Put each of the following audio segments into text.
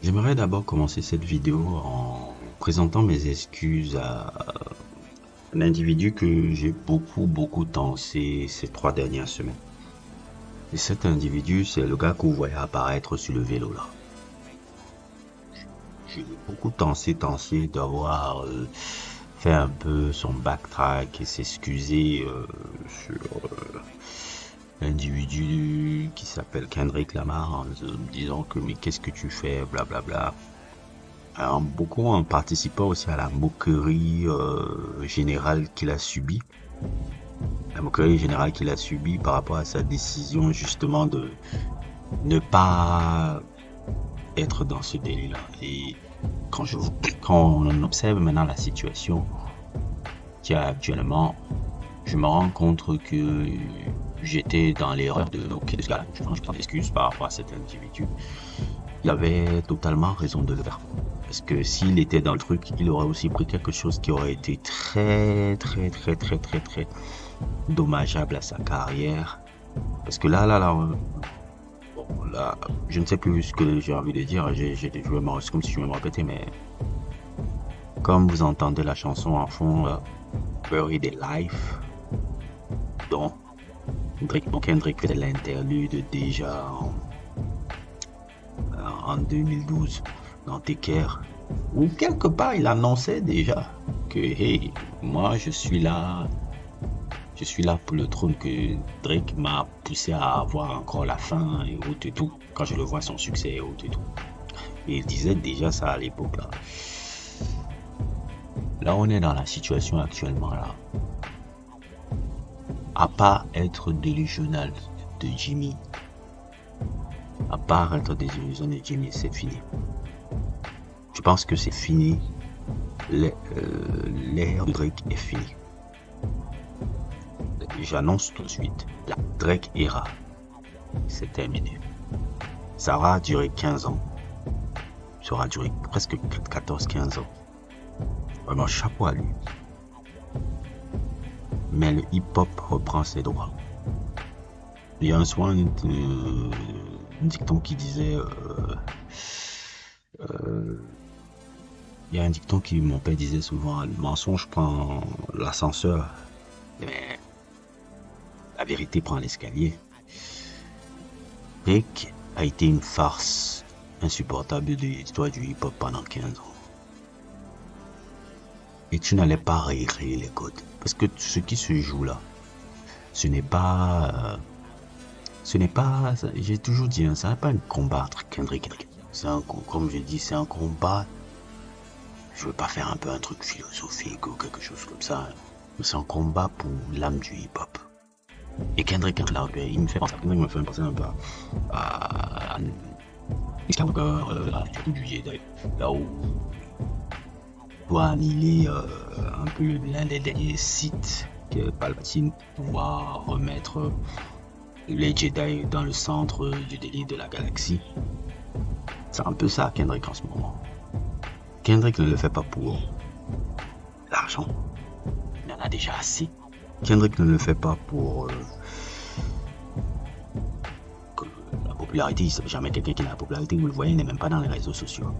J'aimerais d'abord commencer cette vidéo en présentant mes excuses à un individu que j'ai beaucoup tensé ces 3 dernières semaines. Et cet individu, c'est le gars que vous voyez apparaître sur le vélo là. Je l'ai beaucoup tensé d'avoir fait un peu son backtrack et s'excuser sur l'individu qui s'appelle Kendrick Lamar en disant que mais qu'est-ce que tu fais, blablabla. Beaucoup en participant aussi à la moquerie générale qu'il a subie. La moquerie générale qu'il a subie par rapport à sa décision justement de ne pas être dans ce délit-là. Et quand on observe maintenant la situation qu'il y a actuellement, je me rends compte que j'étais dans l'erreur de moquer de ce gars-là. Je prends d'excuses par rapport à cet individu. Il avait totalement raison de le faire. Parce que s'il était dans le truc, il aurait aussi pris quelque chose qui aurait été très dommageable à sa carrière. Parce que là, je ne sais plus ce que j'ai envie de dire. C'est comme si je me répétais, mais comme vous entendez la chanson en fond, Buried Alive, dont Kendrick fait l'interlude déjà en 2012 dans Tecker, où quelque part il annonçait déjà que hey, moi je suis là pour le trône, que Drake m'a poussé à avoir encore la fin et autres et tout, quand je le vois son succès et autres et tout. Et il disait déjà ça à l'époque là. Là on est dans la situation actuellement là. À part être délusionnel de Jimmy, c'est fini. Je pense que c'est fini. L'ère de Drake est finie. J'annonce tout de suite, la Drake era, c'est terminé. Ça aura duré 15 ans. Ça aura duré presque 14-15 ans. Vraiment, chapeau à lui. Mais le hip-hop reprend ses droits. Il y a un soir un dicton qui disait... il y a un dicton qui, mon père disait souvent, le mensonge prend l'ascenseur, mais la vérité prend l'escalier. Drake a été une farce insupportable de l'histoire du hip-hop pendant 15 ans. Et tu n'allais pas réécrire les codes. Parce que ce qui se joue là, ce n'est pas, j'ai toujours dit, ça n'est pas un combat entre Kendrick et Drake. Comme je dis, c'est un combat. Je veux pas faire un peu un truc philosophique ou quelque chose comme ça. C'est un combat pour l'âme du hip-hop. Et Kendrick Lamar, il me fait penser un peu à Skywalker, du Jedi, là où doit annihiler un peu l'un des derniers sites que Palpatine pouvoir remettre les Jedi dans le centre du délire de la galaxie. C'est un peu ça Kendrick en ce moment. Kendrick ne le fait pas pour l'argent. Il en a déjà assez. Kendrick ne le fait pas pour la popularité. Il ne sait jamais quelqu'un qui a la popularité. Vous le voyez, il n'est même pas dans les réseaux sociaux.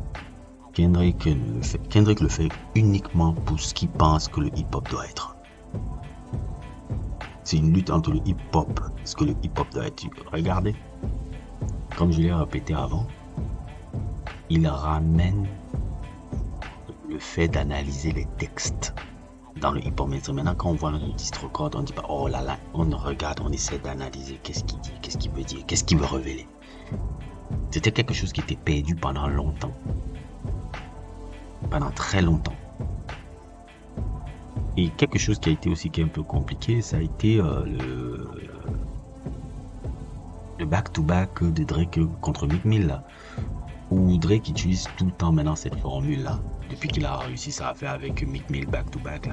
Kendrick le fait uniquement pour ce qu'il pense que le hip-hop doit être. C'est une lutte entre le hip-hop, ce que le hip-hop doit être. Regardez, comme je l'ai répété avant, il ramène le fait d'analyser les textes dans le hip-hop. Maintenant, quand on voit un disque record, on dit pas oh là là, on regarde, on essaie d'analyser qu'est-ce qu'il dit, qu'est-ce qu'il veut dire, qu'est-ce qu'il veut révéler. C'était quelque chose qui était perdu pendant longtemps. Pendant très longtemps. Et quelque chose qui a été aussi un peu compliqué, ça a été le back-to-back de Drake contre Meek Mill là, où Drake utilise tout le temps maintenant cette formule là, depuis qu'il a réussi ça à faire avec Meek Mill back-to-back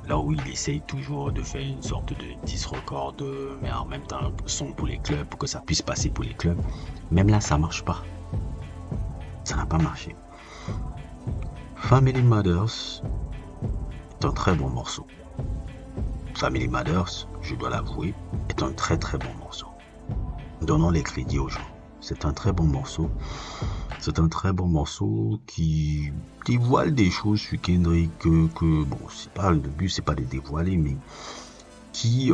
là où il essaye toujours de faire une sorte de disque record, mais en même temps son pour les clubs, pour que ça puisse passer pour les clubs. Même là ça marche pas. Ça n'a pas marché. Family Matters est un très bon morceau. Family Matters, je dois l'avouer, est un très bon morceau. Donnons les crédits aux gens. C'est un très bon morceau. C'est un très bon morceau qui dévoile des choses sur Kendrick que bon, c'est pas le but, c'est pas de dévoiler, mais qui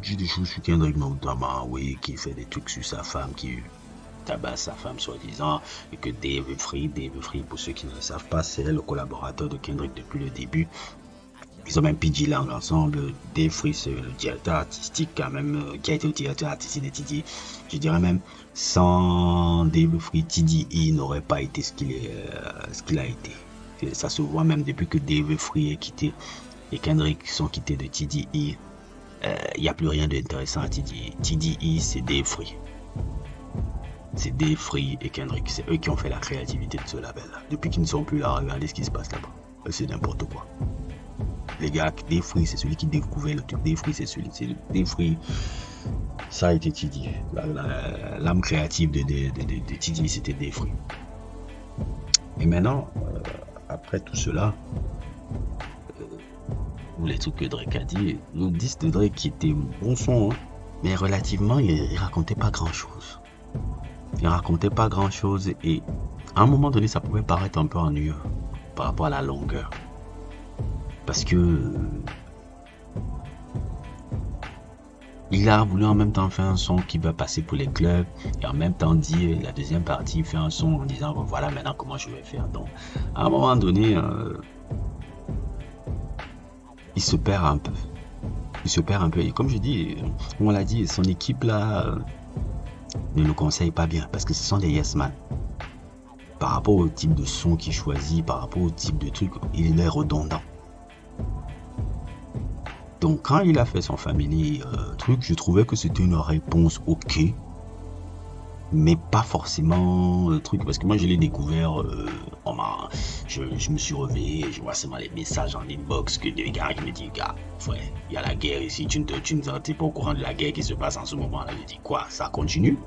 dit des choses sur Kendrick notamment, oui, qui fait des trucs sur sa femme, qui tabasse sa femme soi-disant, et que Dave Free, pour ceux qui ne le savent pas, c'est le collaborateur de Kendrick depuis le début. Ils ont même PG Lang ensemble. Dave Free, c'est le directeur artistique quand même, qui a été le directeur artistique de TDE. Je dirais même, sans Dave Free, TDE n'aurait pas été ce qu'il a été. Et ça se voit même depuis que Dave Free est quitté et Kendrick sont quittés de TDE. Il n'y a plus rien d'intéressant à TDE. TDE, c'est Dave Free. C'est Dave Free et Kendrick. C'est eux qui ont fait la créativité de ce label-là. Depuis qu'ils ne sont plus là, regardez ce qui se passe là-bas. C'est n'importe quoi. Les gars, Dave Free, c'est celui qui découvrait le truc. Dave Free, c'est celui. Dave Free, ça a été TDE. L'âme créative de TDE, c'était Dave Free. Et maintenant, après tout cela, les trucs que Drake a dit, le disque de Drake qui était bon son, hein, mais relativement, il racontait pas grand-chose. Il racontait pas grand-chose et à un moment donné, ça pouvait paraître un peu ennuyeux par rapport à la longueur. Parce que il a voulu en même temps faire un son qui va passer pour les clubs et en même temps dire la deuxième partie, il fait un son en disant bon, voilà maintenant comment je vais faire. Donc à un moment donné, il se perd un peu. Il se perd un peu. Et comme je dis, on l'a dit, son équipe là ne le conseille pas bien parce que ce sont des yes man. Par rapport au type de son qu'il choisit, par rapport au type de truc, il est redondant. Donc quand il a fait son family truc, je trouvais que c'était une réponse ok, mais pas forcément le truc, parce que moi je l'ai découvert, je me suis réveillé, je vois seulement les messages en inbox que des gars qui me disent, gars, frère, il y a la guerre ici, tu n'es pas au courant de la guerre qui se passe en ce moment là. Je dis quoi, ça continue?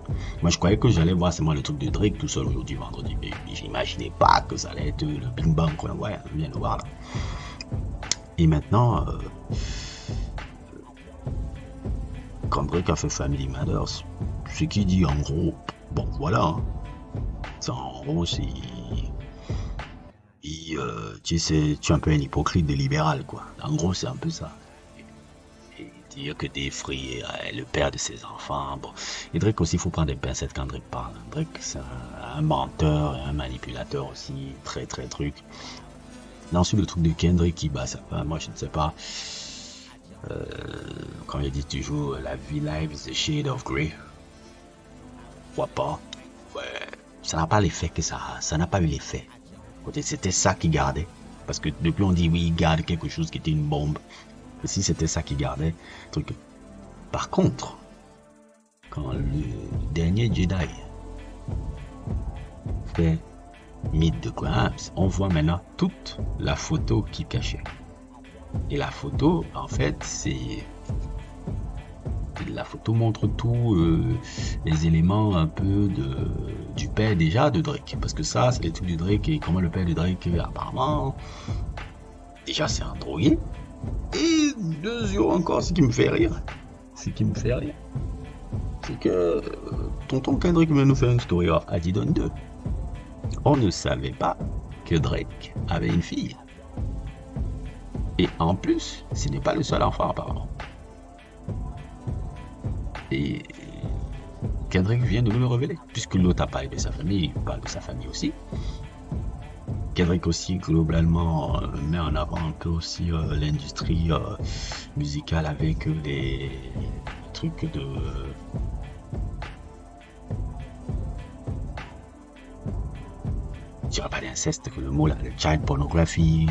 Moi je croyais que j'allais voir seulement le truc de Drake tout seul aujourd'hui vendredi, mais j'imaginais pas que ça allait être le bing bang qu'on ouais, vient de voir là. Et maintenant quand Drake a fait Family Matters, ce qu'il dit en gros, bon voilà, hein. En gros c'est, tu sais, tu es un peu un hypocrite de libéral quoi. En gros c'est un peu ça. Et dire que Dave Free est le père de ses enfants, bon. Et Drake aussi, il faut prendre des pincettes quand Drake parle. Drake c'est un menteur et un manipulateur aussi, très truc. Là ensuite le truc de Kendrick qui bat sa femme, moi je ne sais pas. Quand il dit toujours la vie live is a shade of grey, pourquoi pas, ouais, ça n'a pas l'effet que ça n'a pas eu l'effet. C'était ça qui gardait, parce que depuis on dit oui il garde quelque chose qui était une bombe, et si c'était ça qui gardait truc. Par contre quand le dernier Jedi fait Meet the Grams, on voit maintenant toute la photo qui cachait. Et la photo, en fait, c'est... La photo montre tous les éléments un peu du père déjà de Drake. Parce que ça, c'est les trucs de Drake et comment le père de Drake, apparemment, déjà c'est un drogué. Et deuxièmement encore, ce qui me fait rire, c'est que tonton Kendrick vient nous faire une story of Adidon 2. On ne savait pas que Drake avait une fille. Et en plus, ce n'est pas le seul enfant apparemment. Et Kendrick vient de nous le révéler, puisque l'autre a parlé de sa famille, il parle de sa famille aussi. Kendrick aussi globalement met en avant un peu aussi l'industrie musicale avec les trucs de... Je dirais pas d'inceste, que le mot là, le child pornography,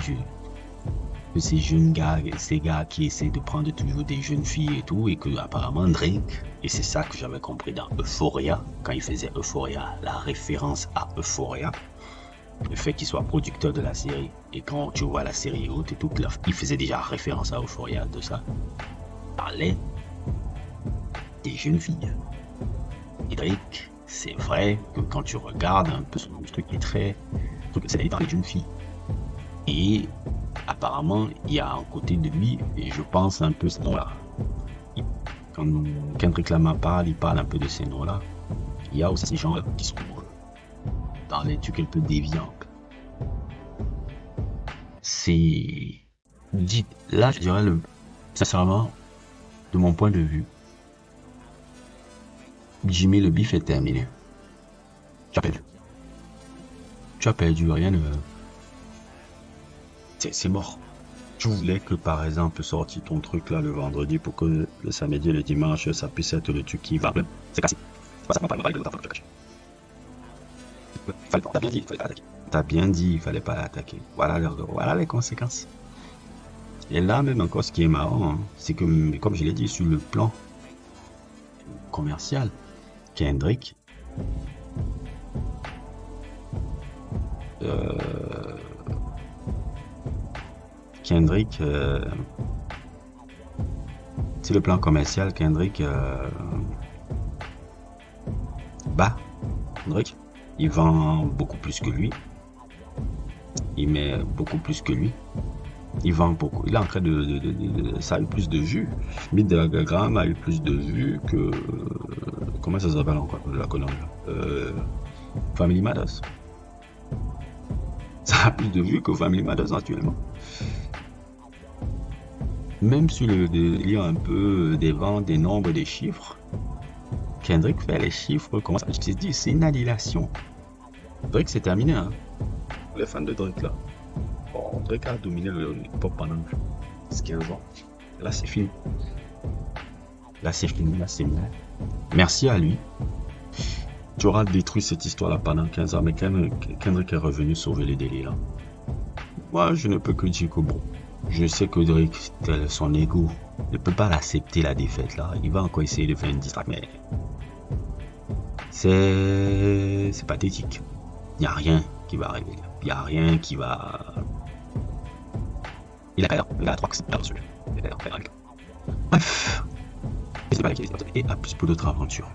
ces jeunes gars, ces gars qui essaient de prendre toujours des jeunes filles et tout, et que apparemment Drake, et c'est ça que j'avais compris dans Euphoria, quand il faisait Euphoria, la référence à Euphoria, le fait qu'il soit producteur de la série, et quand tu vois la série haute et tout, il faisait déjà référence à Euphoria de ça, il parlait des jeunes filles. Et Drake, c'est vrai que quand tu regardes un peu son truc est très, c'est dans les jeunes filles. Et apparemment, il y a un côté de lui, et je pense un peu ce nom-là. Quand Kendrick Lamar parle, il parle un peu de ces noms-là. Il y a aussi ces gens qui sont dans les trucs un peu déviants. C'est... Là, je dirais, sincèrement, de mon point de vue, Jimmy, le bif est terminé. Tu as perdu. Tu as perdu, rien ne... C'est mort. Tu voulais que, par exemple, sortir ton truc là le vendredi pour que le samedi et le dimanche, ça puisse être le truc qui va. C'est cassé. C'est pas ça qu'on parle de ta caché. T'as bien dit, il fallait pas l'attaquer. T'as bien dit, il fallait pas l'attaquer. Voilà les conséquences. Et là, même encore, ce qui est marrant, hein, c'est que, comme je l'ai dit, sur le plan commercial, Kendrick, sur le plan commercial, Kendrick bat Drake. Il vend beaucoup plus que lui. Il met beaucoup plus que lui. Il vend beaucoup. Il est en train ça a eu plus de vues. Middagram a eu plus de vues que... comment ça s'appelle encore la colonne Family Matters. Ça a plus de vues que Family Matters actuellement. Même sur le délire un peu des ventes, des nombres, des chiffres, Kendrick fait les chiffres, comment ça se dit, c'est une annihilation. Drake c'est terminé, hein. Les fans de Drake là. Bon, Drake a dominé le hip-hop pendant 15 ans. Là c'est fini. Là c'est fini, là c'est mort. Merci à lui. Tu auras détruit cette histoire là pendant 15 ans, mais Kendrick est revenu sauver les délais là. Moi je ne peux que dire que bon. Je sais que Drake, son ego, ne peut pas l'accepter la défaite là. Il va encore essayer de faire une distraction, mais c'est pathétique. Il n'y a rien qui va arriver. Il n'y a rien qui va... Il a peur. Il a 3 que c'est par-dessus. Il a peur. Bref. Et à plus pour d'autres aventures.